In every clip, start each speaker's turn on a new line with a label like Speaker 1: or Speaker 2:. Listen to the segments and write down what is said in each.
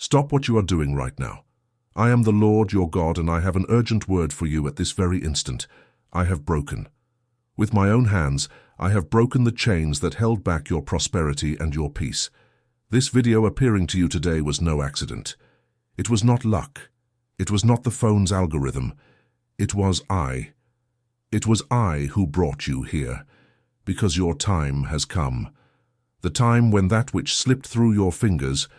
Speaker 1: Stop what you are doing right now. I am the Lord your God, and I have an urgent word for you at this very instant. I have broken. With my own hands, I have broken the chains that held back your prosperity and your peace. This video appearing to you today was no accident. It was not luck. It was not the phone's algorithm. It was I. It was I who brought you here, because your time has come. The time when that which slipped through your fingers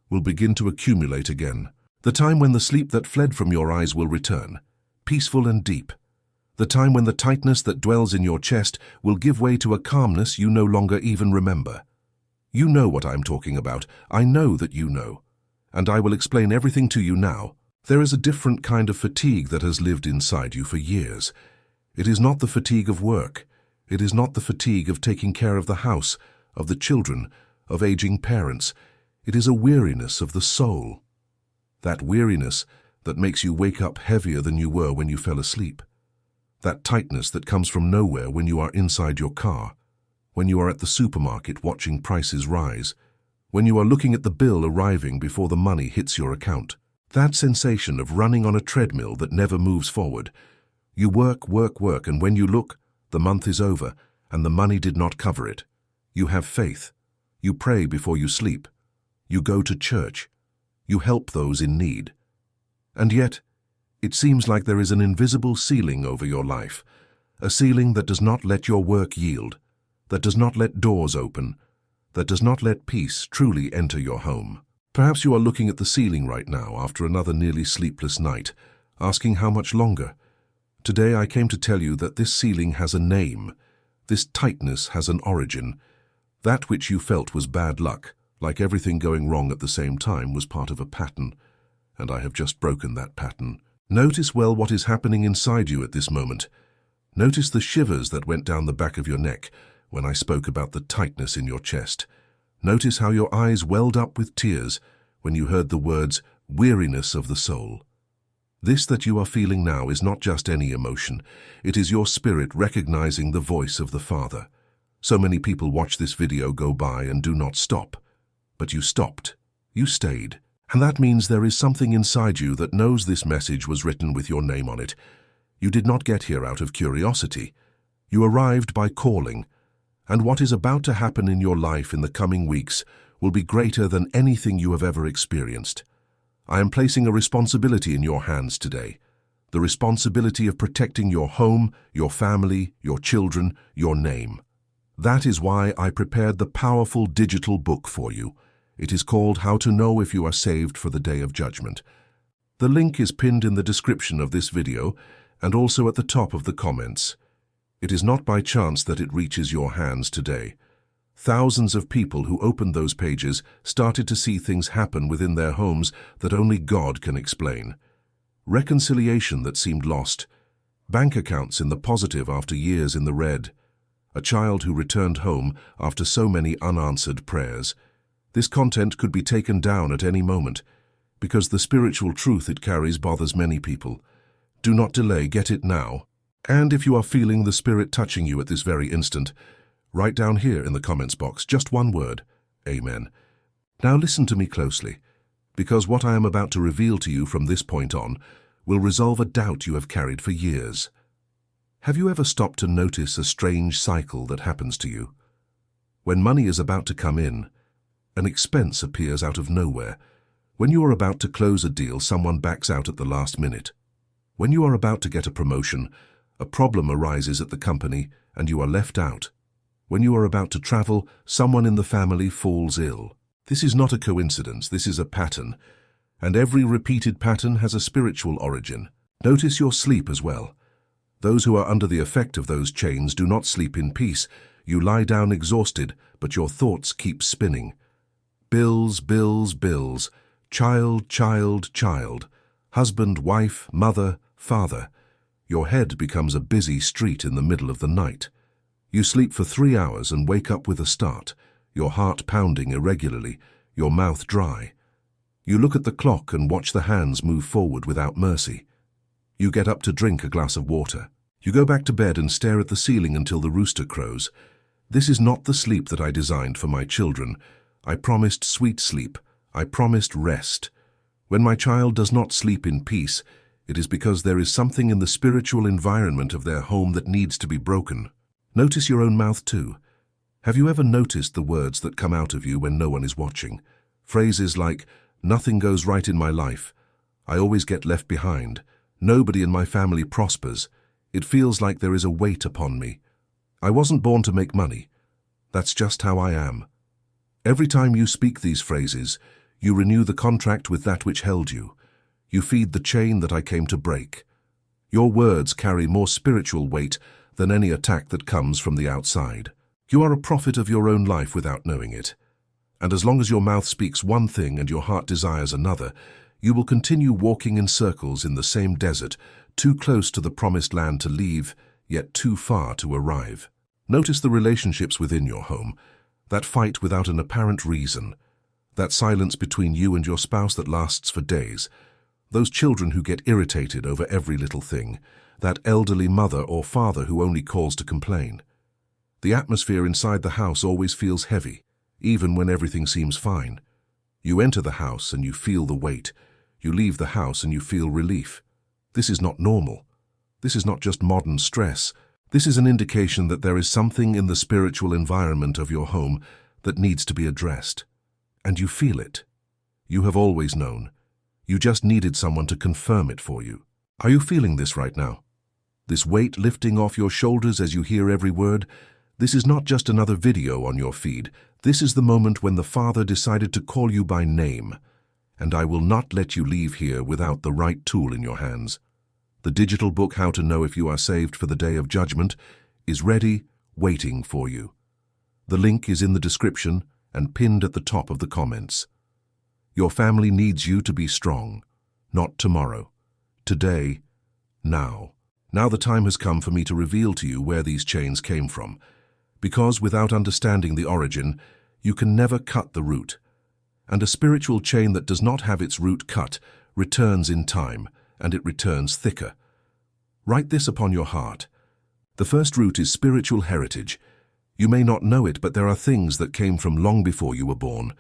Speaker 1: will begin to accumulate again. The time when the sleep that fled from your eyes will return, peaceful and deep. The time when the tightness that dwells in your chest will give way to a calmness you no longer even remember. You know what I'm talking about. I know that you know. And I will explain everything to you now. There is a different kind of fatigue that has lived inside you for years. It is not the fatigue of work. It is not the fatigue of taking care of the house, of the children, of aging parents. It is a weariness of the soul. That weariness that makes you wake up heavier than you were when you fell asleep. That tightness that comes from nowhere when you are inside your car, when you are at the supermarket watching prices rise, when you are looking at the bill arriving before the money hits your account. That sensation of running on a treadmill that never moves forward. You work, work, work, and when you look, the month is over, and the money did not cover it. You have faith. You pray before you sleep. You go to church. You help those in need. And yet, it seems like there is an invisible ceiling over your life, a ceiling that does not let your work yield, that does not let doors open, that does not let peace truly enter your home. Perhaps you are looking at the ceiling right now after another nearly sleepless night, asking how much longer. Today I came to tell you that this ceiling has a name. This tightness has an origin. That which you felt was bad luck, like everything going wrong at the same time, was part of a pattern, and I have just broken that pattern. Notice well what is happening inside you at this moment. Notice the shivers that went down the back of your neck when I spoke about the tightness in your chest. Notice how your eyes welled up with tears when you heard the words, weariness of the soul. This that you are feeling now is not just any emotion. It is your spirit recognizing the voice of the Father. So many people watch this video go by and do not stop. But you stopped. You stayed. And that means there is something inside you that knows this message was written with your name on it. You did not get here out of curiosity. You arrived by calling. And what is about to happen in your life in the coming weeks will be greater than anything you have ever experienced. I am placing a responsibility in your hands today. The responsibility of protecting your home, your family, your children, your name. That is why I prepared the powerful digital book for you. It is called How to Know If You Are Saved for the Day of Judgment. The link is pinned in the description of this video and also at the top of the comments. It is not by chance that it reaches your hands today. Thousands of people who opened those pages started to see things happen within their homes that only God can explain. Reconciliation that seemed lost. Bank accounts in the positive after years in the red. A child who returned home after so many unanswered prayers. This content could be taken down at any moment, because the spiritual truth it carries bothers many people. Do not delay, get it now. And if you are feeling the Spirit touching you at this very instant, write down here in the comments box just one word, Amen. Now listen to me closely, because what I am about to reveal to you from this point on will resolve a doubt you have carried for years. Have you ever stopped to notice a strange cycle that happens to you? When money is about to come in, an expense appears out of nowhere. When you are about to close a deal, someone backs out at the last minute. When you are about to get a promotion, a problem arises at the company and you are left out. When you are about to travel, someone in the family falls ill. This is not a coincidence, this is a pattern. And every repeated pattern has a spiritual origin. Notice your sleep as well. Those who are under the effect of those chains do not sleep in peace. You lie down exhausted, but your thoughts keep spinning. Bills, bills, bills. Child, child, child. Husband, wife, mother, father. Your head becomes a busy street in the middle of the night. You sleep for 3 hours and wake up with a start, your heart pounding irregularly, your mouth dry. You look at the clock and watch the hands move forward without mercy. You get up to drink a glass of water. You go back to bed and stare at the ceiling until the rooster crows. This is not the sleep that I designed for my children. I promised sweet sleep. I promised rest. When my child does not sleep in peace, it is because there is something in the spiritual environment of their home that needs to be broken. Notice your own mouth too. Have you ever noticed the words that come out of you when no one is watching? Phrases like, "Nothing goes right in my life," "I always get left behind," "Nobody in my family prospers," "It feels like there is a weight upon me," "I wasn't born to make money," "That's just how I am." Every time you speak these phrases, you renew the contract with that which held you. You feed the chain that I came to break. Your words carry more spiritual weight than any attack that comes from the outside. You are a prophet of your own life without knowing it. And as long as your mouth speaks one thing and your heart desires another, you will continue walking in circles in the same desert, too close to the promised land to leave, yet too far to arrive. Notice the relationships within your home, that fight without an apparent reason, that silence between you and your spouse that lasts for days, those children who get irritated over every little thing, that elderly mother or father who only calls to complain. The atmosphere inside the house always feels heavy, even when everything seems fine. You enter the house and you feel the weight. You leave the house and you feel relief. This is not normal. This is not just modern stress. This is an indication that there is something in the spiritual environment of your home that needs to be addressed. And you feel it. You have always known. You just needed someone to confirm it for you. Are you feeling this right now? This weight lifting off your shoulders as you hear every word? This is not just another video on your feed. This is the moment when the Father decided to call you by name. And I will not let you leave here without the right tool in your hands. The digital book, How to Know If You Are Saved for the Day of Judgment, is ready, waiting for you. The link is in the description and pinned at the top of the comments. Your family needs you to be strong, not tomorrow, today, now. Now the time has come for me to reveal to you where these chains came from, because without understanding the origin, you can never cut the root. And a spiritual chain that does not have its root cut returns in time, and it returns thicker. Write this upon your heart. The first root is spiritual heritage. You may not know it, but there are things that came from long before you were born.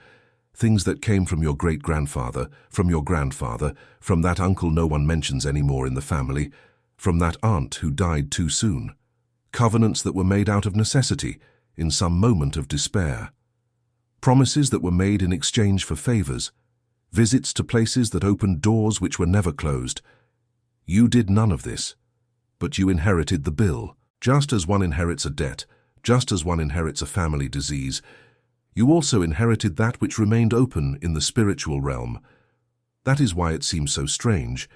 Speaker 1: Things that came from your great-grandfather, from your grandfather, from that uncle no one mentions anymore in the family, from that aunt who died too soon. Covenants that were made out of necessity, in some moment of despair. Promises that were made in exchange for favors. Visits to places that opened doors which were never closed. You did none of this, but you inherited the bill. Just as one inherits a debt, just as one inherits a family disease, you also inherited that which remained open in the spiritual realm. That is why it seems so strange.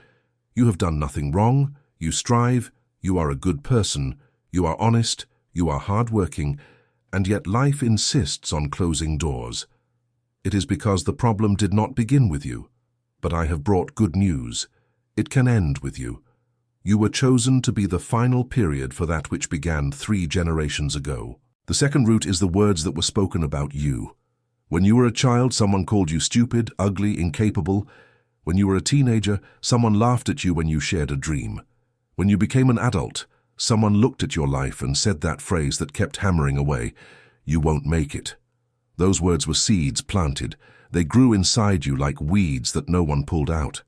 Speaker 1: You have done nothing wrong, you strive, you are a good person, you are honest, you are hardworking, and yet life insists on closing doors. It is because the problem did not begin with you. But I have brought good news. It can end with you. You were chosen to be the final period for that which began 3 generations ago. The second root is the words that were spoken about you. When you were a child, someone called you stupid, ugly, incapable. When you were a teenager, someone laughed at you when you shared a dream. When you became an adult, someone looked at your life and said that phrase that kept hammering away, "You won't make it." Those words were seeds planted. They grew inside you like weeds that no one pulled out.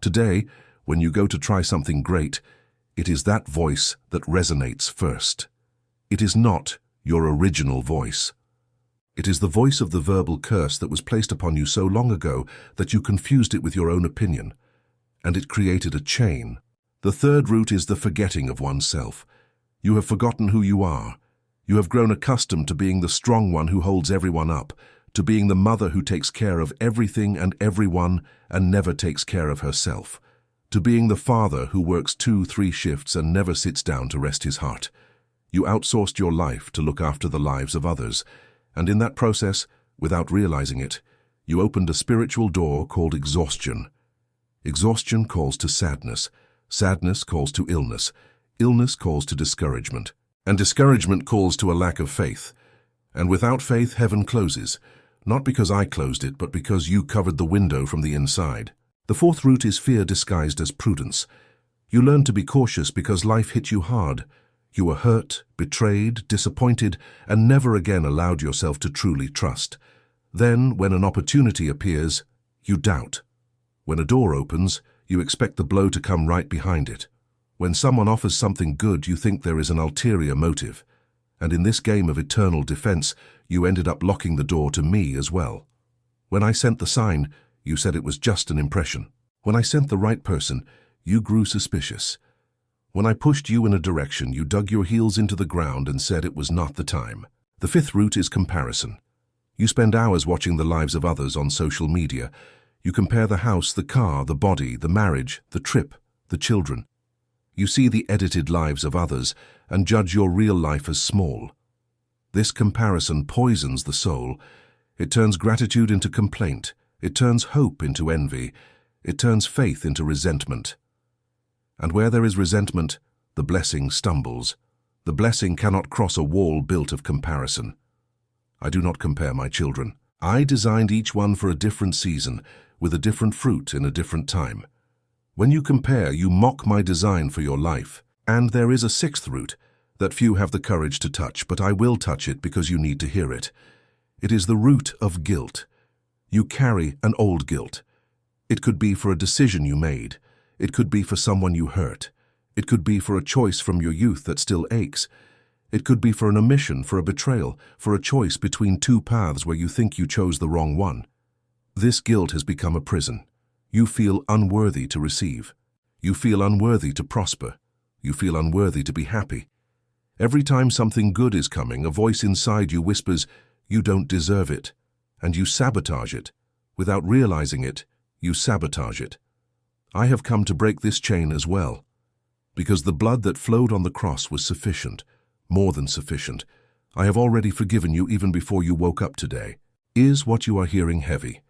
Speaker 1: Today, when you go to try something great, it is that voice that resonates first. It is not your original voice. It is the voice of the verbal curse that was placed upon you so long ago that you confused it with your own opinion, and it created a chain. The third root is the forgetting of oneself. You have forgotten who you are. You have grown accustomed to being the strong one who holds everyone up, to being the mother who takes care of everything and everyone and never takes care of herself, to being the father who works 2-3 shifts and never sits down to rest his heart. You outsourced your life to look after the lives of others, and in that process, without realizing it, you opened a spiritual door called exhaustion. Exhaustion calls to sadness. Sadness calls to illness. Illness calls to discouragement. And discouragement calls to a lack of faith. And without faith, heaven closes. Not because I closed it, but because you covered the window from the inside. The fourth root is fear disguised as prudence. You learned to be cautious because life hit you hard. You were hurt, betrayed, disappointed, and never again allowed yourself to truly trust. Then, when an opportunity appears, you doubt. When a door opens, you expect the blow to come right behind it. When someone offers something good, you think there is an ulterior motive. And in this game of eternal defense, you ended up locking the door to me as well. When I sent the sign, you said it was just an impression. When I sent the right person, you grew suspicious. When I pushed you in a direction, you dug your heels into the ground and said it was not the time. The fifth root is comparison. You spend hours watching the lives of others on social media. You compare the house, the car, the body, the marriage, the trip, the children. You see the edited lives of others and judge your real life as small. This comparison poisons the soul. It turns gratitude into complaint. It turns hope into envy. It turns faith into resentment. And where there is resentment, the blessing stumbles. The blessing cannot cross a wall built of comparison. I do not compare my children. I designed each one for a different season, with a different fruit in a different time. When you compare, you mock my design for your life. And there is a sixth root that few have the courage to touch, but I will touch it because you need to hear it. It is the root of guilt. You carry an old guilt. It could be for a decision you made. It could be for someone you hurt. It could be for a choice from your youth that still aches. It could be for an omission, for a betrayal, for a choice between two paths where you think you chose the wrong one. This guilt has become a prison. You feel unworthy to receive. You feel unworthy to prosper. You feel unworthy to be happy. Every time something good is coming, a voice inside you whispers, "You don't deserve it," and you sabotage it. Without realizing it, you sabotage it. I have come to break this chain as well, because the blood that flowed on the cross was sufficient, more than sufficient. I have already forgiven you even before you woke up today. Is what you are hearing heavy?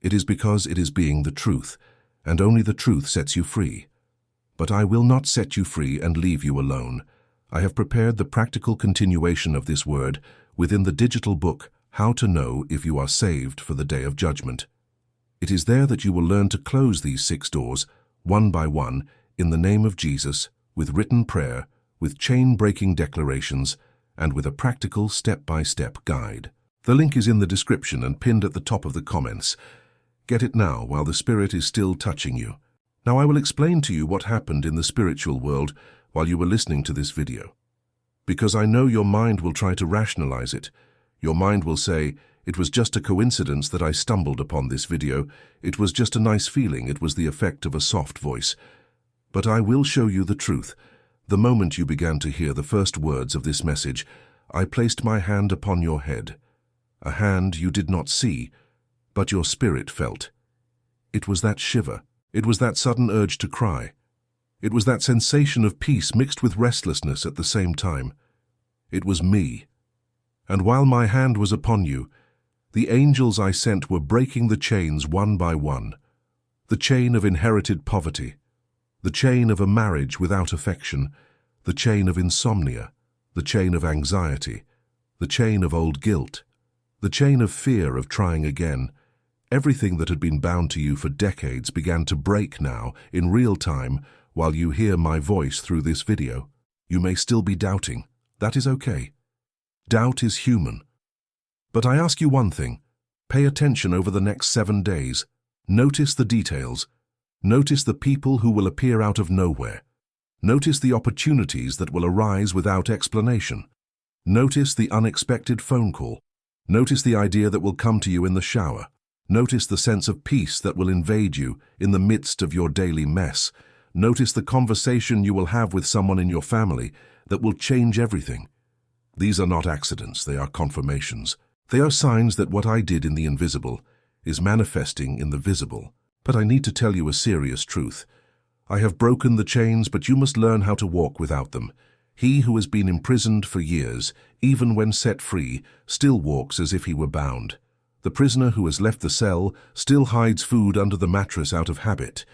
Speaker 1: It is because it is being the truth, and only the truth sets you free. But I will not set you free and leave you alone. I have prepared the practical continuation of this word within the digital book, How to Know If You Are Saved for the Day of Judgment. It is there that you will learn to close these 6 doors, one by one, in the name of Jesus, with written prayer, with chain-breaking declarations, and with a practical step-by-step guide. The link is in the description and pinned at the top of the comments. Get it now while the Spirit is still touching you. Now I will explain to you what happened in the spiritual world while you were listening to this video. Because I know your mind will try to rationalize it. Your mind will say, "It was just a coincidence that I stumbled upon this video. It was just a nice feeling. It was the effect of a soft voice." But I will show you the truth. The moment you began to hear the first words of this message, I placed my hand upon your head. A hand you did not see, but your spirit felt. It was that shiver. It was that sudden urge to cry. It was that sensation of peace mixed with restlessness at the same time. It was me. And while my hand was upon you, the angels I sent were breaking the chains one by one. The chain of inherited poverty, the chain of a marriage without affection, the chain of insomnia, the chain of anxiety, the chain of old guilt, the chain of fear of trying again. Everything that had been bound to you for decades began to break now, in real time, while you hear my voice through this video. You may still be doubting. That is okay. Doubt is human. But I ask you one thing. Pay attention over the next 7 days. Notice the details. Notice the people who will appear out of nowhere. Notice the opportunities that will arise without explanation. Notice the unexpected phone call. Notice the idea that will come to you in the shower. Notice the sense of peace that will invade you in the midst of your daily mess. Notice the conversation you will have with someone in your family that will change everything. These are not accidents, they are confirmations. They are signs that what I did in the invisible is manifesting in the visible. But I need to tell you a serious truth. I have broken the chains, but you must learn how to walk without them. He who has been imprisoned for years, even when set free, still walks as if he were bound. The prisoner who has left the cell still hides food under the mattress out of habit.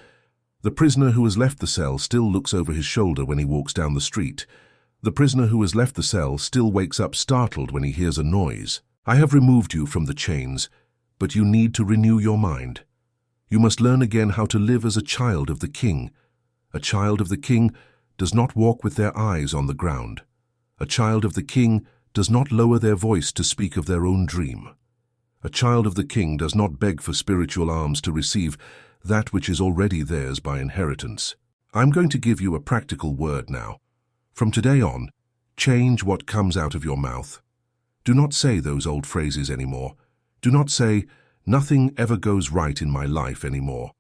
Speaker 1: The prisoner who has left the cell still looks over his shoulder when he walks down the street. The prisoner who has left the cell still wakes up startled when he hears a noise. I have removed you from the chains, but you need to renew your mind. You must learn again how to live as a child of the King. A child of the King does not walk with their eyes on the ground. A child of the King does not lower their voice to speak of their own dream. A child of the King does not beg for spiritual alms to receive that which is already theirs by inheritance. I'm going to give you a practical word now. From today on, change what comes out of your mouth. Do not say those old phrases anymore. Do not say, "Nothing ever goes right in my life anymore."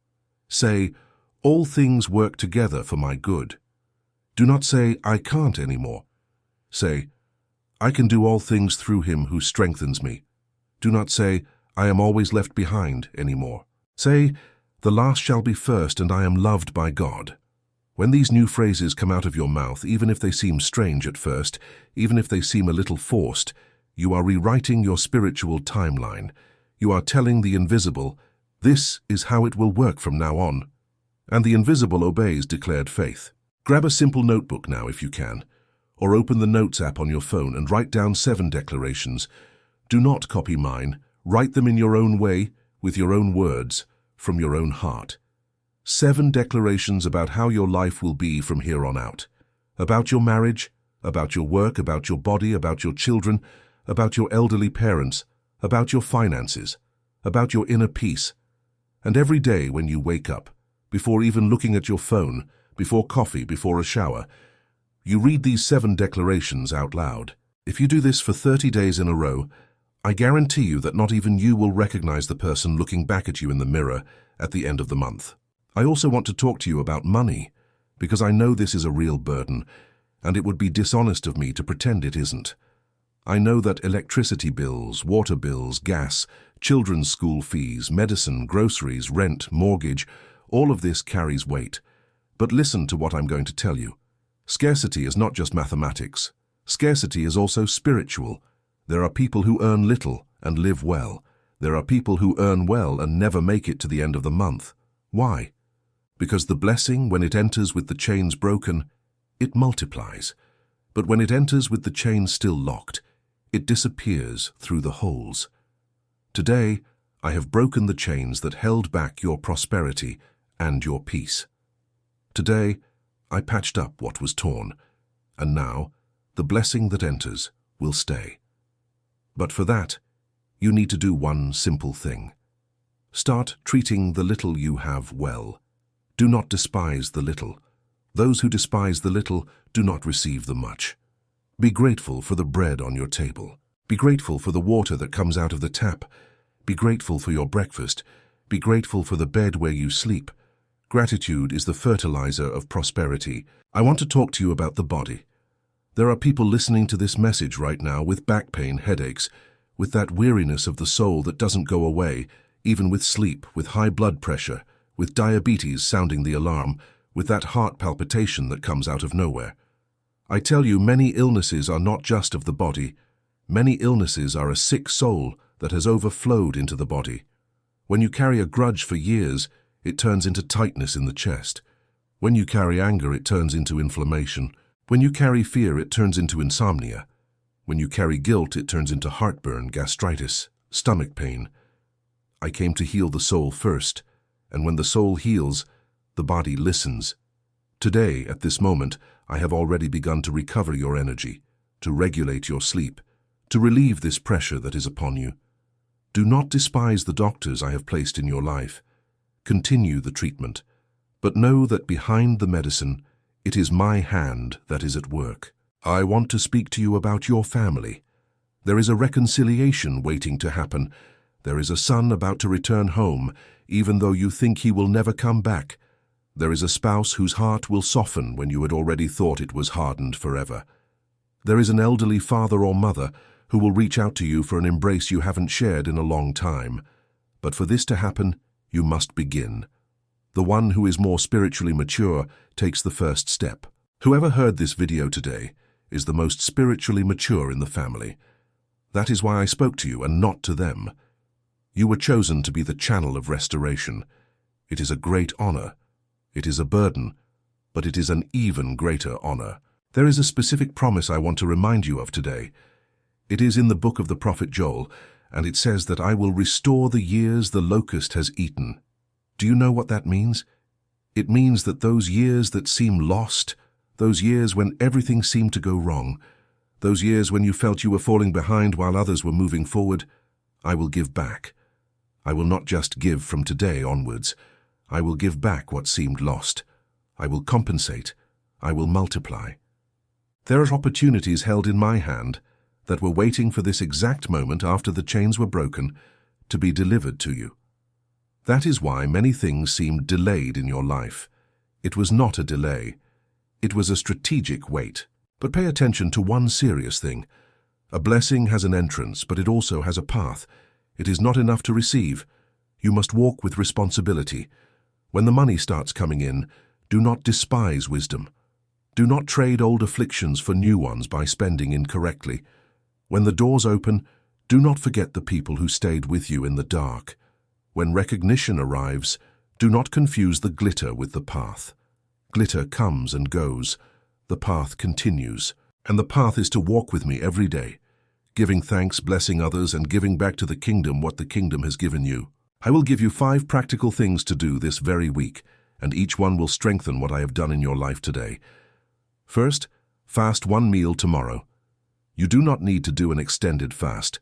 Speaker 1: Say, "All things work together for my good." Do not say, "I can't anymore." Say, "I can do all things through him who strengthens me." Do not say, "I am always left behind" anymore. Say, "The last shall be first, and I am loved by God." When these new phrases come out of your mouth, even if they seem strange at first, even if they seem a little forced, you are rewriting your spiritual timeline. You are telling the invisible, "This is how it will work from now on." And the invisible obeys declared faith. Grab a simple notebook now if you can, or open the Notes app on your phone and write down 7 declarations. Do not copy mine. Write them in your own way, with your own words, from your own heart. 7 declarations about how your life will be from here on out. About your marriage, about your work, about your body, about your children, about your elderly parents, about your finances, about your inner peace. And every day when you wake up, before even looking at your phone, before coffee, before a shower, you read these 7 declarations out loud. If you do this for 30 days in a row, I guarantee you that not even you will recognize the person looking back at you in the mirror at the end of the month. I also want to talk to you about money, because I know this is a real burden, and it would be dishonest of me to pretend it isn't. I know that electricity bills, water bills, gas, children's school fees, medicine, groceries, rent, mortgage, all of this carries weight. But listen to what I'm going to tell you. Scarcity is not just mathematics. Scarcity is also spiritual. There are people who earn little and live well. There are people who earn well and never make it to the end of the month. Why? Because the blessing, when it enters with the chains broken, it multiplies. But when it enters with the chains still locked, it disappears through the holes. Today, I have broken the chains that held back your prosperity and your peace. Today, I patched up what was torn, and now the blessing that enters will stay. But for that, you need to do one simple thing. Start treating the little you have well. Do not despise the little. Those who despise the little do not receive the much. Be grateful for the bread on your table. Be grateful for the water that comes out of the tap. Be grateful for your breakfast. Be grateful for the bed where you sleep. Gratitude is the fertilizer of prosperity. I want to talk to you about the body. There are people listening to this message right now with back pain, headaches, with that weariness of the soul that doesn't go away, even with sleep, with high blood pressure, with diabetes sounding the alarm, with that heart palpitation that comes out of nowhere. I tell you, many illnesses are not just of the body. Many illnesses are a sick soul that has overflowed into the body. When you carry a grudge for years, it turns into tightness in the chest. When you carry anger, it turns into inflammation. When you carry fear, it turns into insomnia. When you carry guilt, it turns into heartburn, gastritis, stomach pain. I came to heal the soul first, and when the soul heals, the body listens. Today, at this moment, I have already begun to recover your energy, to regulate your sleep, to relieve this pressure that is upon you. Do not despise the doctors I have placed in your life. Continue the treatment, but know that behind the medicine, it is my hand that is at work. I want to speak to you about your family. There is a reconciliation waiting to happen. There is a son about to return home, even though you think he will never come back. There is a spouse whose heart will soften when you had already thought it was hardened forever. There is an elderly father or mother who will reach out to you for an embrace you haven't shared in a long time. But for this to happen, you must begin. The one who is more spiritually mature takes the first step. Whoever heard this video today is the most spiritually mature in the family. That is why I spoke to you and not to them. You were chosen to be the channel of restoration. It is a great honor. It is a burden, but it is an even greater honor. There is a specific promise I want to remind you of today. It is in the book of the prophet Joel, and it says that I will restore the years the locust has eaten. Do you know what that means? It means that those years that seem lost, those years when everything seemed to go wrong, those years when you felt you were falling behind while others were moving forward, I will give back. I will not just give from today onwards. I will give back what seemed lost. I will compensate. I will multiply. There are opportunities held in my hand that were waiting for this exact moment after the chains were broken to be delivered to you. That is why many things seemed delayed in your life. It was not a delay. It was a strategic wait. But pay attention to one serious thing. A blessing has an entrance, but it also has a path. It is not enough to receive. You must walk with responsibility. When the money starts coming in, do not despise wisdom. Do not trade old afflictions for new ones by spending incorrectly. When the doors open, do not forget the people who stayed with you in the dark. When recognition arrives, do not confuse the glitter with the path. Glitter comes and goes. The path continues. And the path is to walk with me every day, giving thanks, blessing others, and giving back to the kingdom what the kingdom has given you. I will give you 5 practical things to do this very week, and each one will strengthen what I have done in your life today. First, fast 1 meal tomorrow. You do not need to do an extended fast.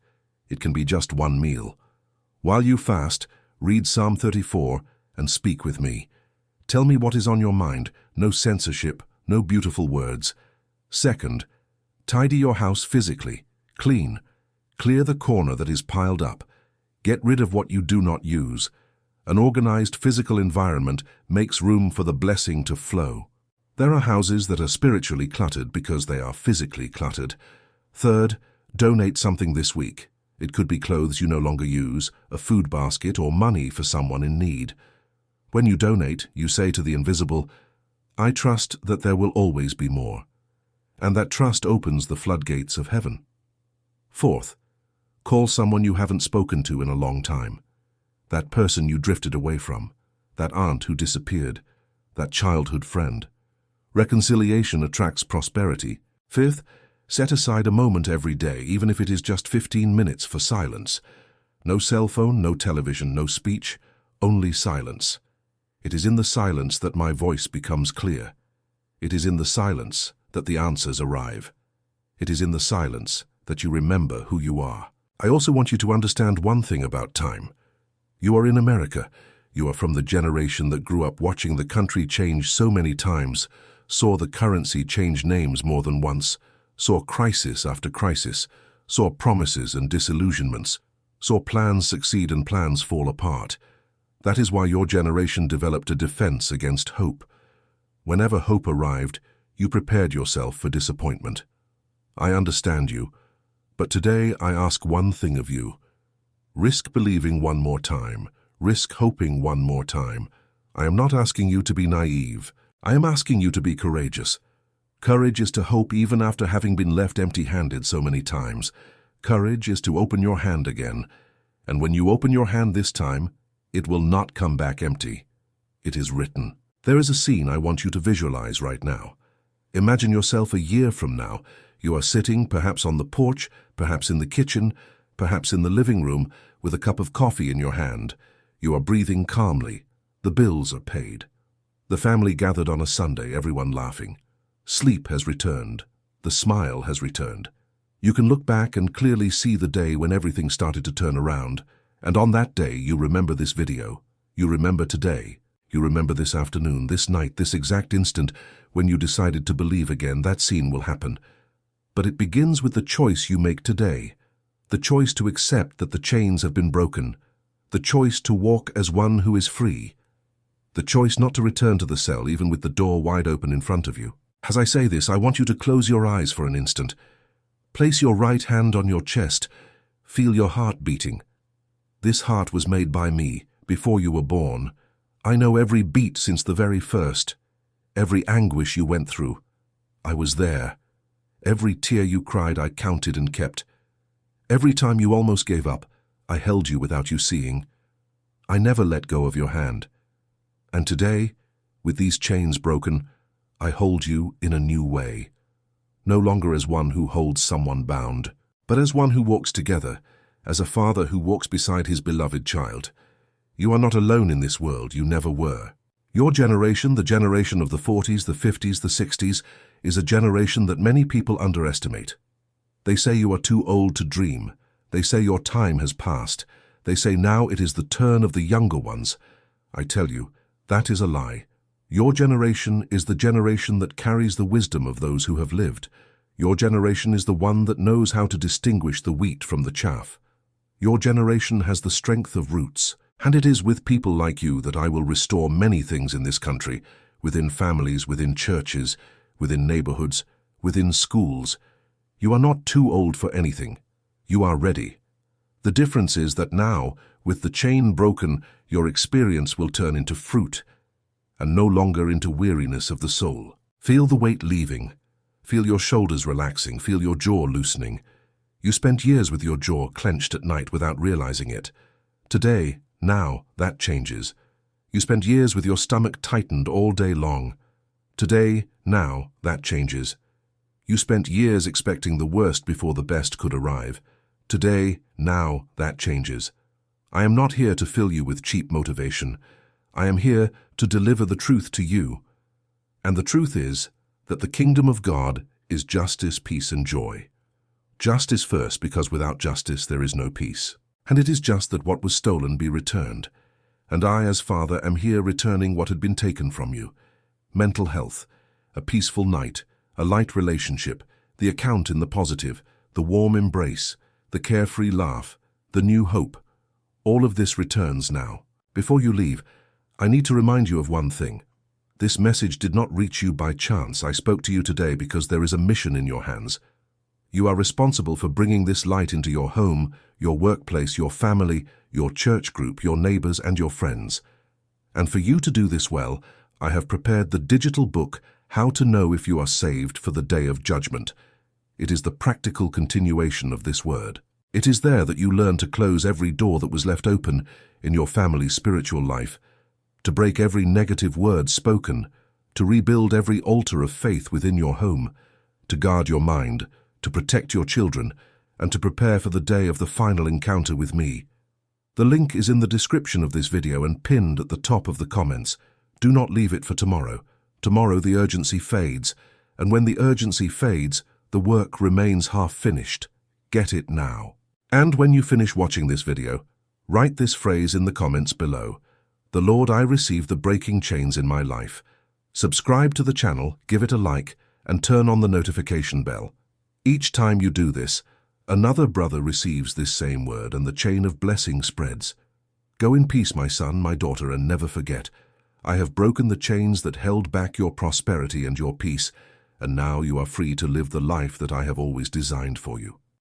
Speaker 1: It can be just 1 meal. While you fast, read Psalm 34 and speak with me. Tell me what is on your mind, no censorship, no beautiful words. Second, tidy your house physically, clean. Clear the corner that is piled up. Get rid of what you do not use. An organized physical environment makes room for the blessing to flow. There are houses that are spiritually cluttered because they are physically cluttered. Third, donate something this week. It could be clothes you no longer use, a food basket, or money for someone in need. When you donate, you say to the invisible, I trust that there will always be more. And that trust opens the floodgates of heaven. Fourth, call someone you haven't spoken to in a long time. That person you drifted away from, that aunt who disappeared, that childhood friend. Reconciliation attracts prosperity. Fifth, set aside a moment every day, even if it is just 15 minutes for silence. No cell phone, no television, no speech, only silence. It is in the silence that my voice becomes clear. It is in the silence that the answers arrive. It is in the silence that you remember who you are. I also want you to understand one thing about time. You are in America. You are from the generation that grew up watching the country change so many times, saw the currency change names more than once, saw crisis after crisis, saw promises and disillusionments, saw plans succeed and plans fall apart. That is why your generation developed a defense against hope. Whenever hope arrived, you prepared yourself for disappointment. I understand you, but today I ask one thing of you. Risk believing one more time. Risk hoping one more time. I am not asking you to be naive. I am asking you to be courageous. Courage is to hope even after having been left empty-handed so many times. Courage is to open your hand again. And when you open your hand this time, it will not come back empty. It is written. There is a scene I want you to visualize right now. Imagine yourself a year from now. You are sitting, perhaps on the porch, perhaps in the kitchen, perhaps in the living room, with a cup of coffee in your hand. You are breathing calmly. The bills are paid. The family gathered on a Sunday, everyone laughing. Sleep has returned. The smile has returned. You can look back and clearly see the day when everything started to turn around. And on that day, you remember this video. You remember today. You remember this afternoon, this night, this exact instant when you decided to believe again. That scene will happen. But it begins with the choice you make today. The choice to accept that the chains have been broken. The choice to walk as one who is free. The choice not to return to the cell even with the door wide open in front of you. As I say this, I want you to close your eyes for an instant. Place your right hand on your chest. Feel your heart beating. This heart was made by me before you were born. I know every beat since the very first. Every anguish you went through. I was there. Every tear you cried I counted and kept. Every time you almost gave up, I held you without you seeing. I never let go of your hand. And today, with these chains broken, I hold you in a new way. No longer as one who holds someone bound, but as one who walks together, as a father who walks beside his beloved child. You are not alone in this world, you never were. Your generation, the generation of the 40s, the 50s, the 60s, is a generation that many people underestimate. They say you are too old to dream. They say your time has passed. They say now it is the turn of the younger ones. I tell you, That is a lie. Your generation is the generation that carries the wisdom of those who have lived. Your generation is the one that knows how to distinguish the wheat from the chaff. Your generation has the strength of roots, and it is with people like you that I will restore many things in this country, within families, within churches, within neighborhoods, within schools. You are not too old for anything. You are ready. The difference is that now, with the chain broken, your experience will turn into fruit, and no longer into weariness of the soul. Feel the weight leaving. Feel your shoulders relaxing. Feel your jaw loosening. You spent years with your jaw clenched at night without realizing it. Today, now, that changes. You spent years with your stomach tightened all day long. Today, now, that changes. You spent years expecting the worst before the best could arrive. Today, now, that changes. I am not here to fill you with cheap motivation. I am here to deliver the truth to you. And the truth is that the kingdom of God is justice, peace, and joy. Justice first, because without justice there is no peace. And it is just that what was stolen be returned. And I, as Father, am here returning what had been taken from you. Mental health, a peaceful night, a light relationship, the account in the positive, the warm embrace, the carefree laugh, the new hope. All of this returns now. Before you leave, I need to remind you of one thing. This message did not reach you by chance. I spoke to you today because there is a mission in your hands. You are responsible for bringing this light into your home, your workplace, your family, your church group, your neighbors, and your friends. And for you to do this well, I have prepared the digital book, How to Know If You Are Saved for the Day of Judgment. It is the practical continuation of this word. It is there that you learn to close every door that was left open in your family's spiritual life, to break every negative word spoken, to rebuild every altar of faith within your home, to guard your mind, to protect your children, and to prepare for the day of the final encounter with me. The link is in the description of this video and pinned at the top of the comments. Do not leave it for tomorrow. Tomorrow the urgency fades, and when the urgency fades, the work remains half finished. Get it now. And when you finish watching this video, write this phrase in the comments below. The Lord, I received the breaking chains in my life. Subscribe to the channel, give it a like, and turn on the notification bell. Each time you do this, another brother receives this same word and the chain of blessing spreads. Go in peace, my son, my daughter, and never forget, I have broken the chains that held back your prosperity and your peace, and now you are free to live the life that I have always designed for you.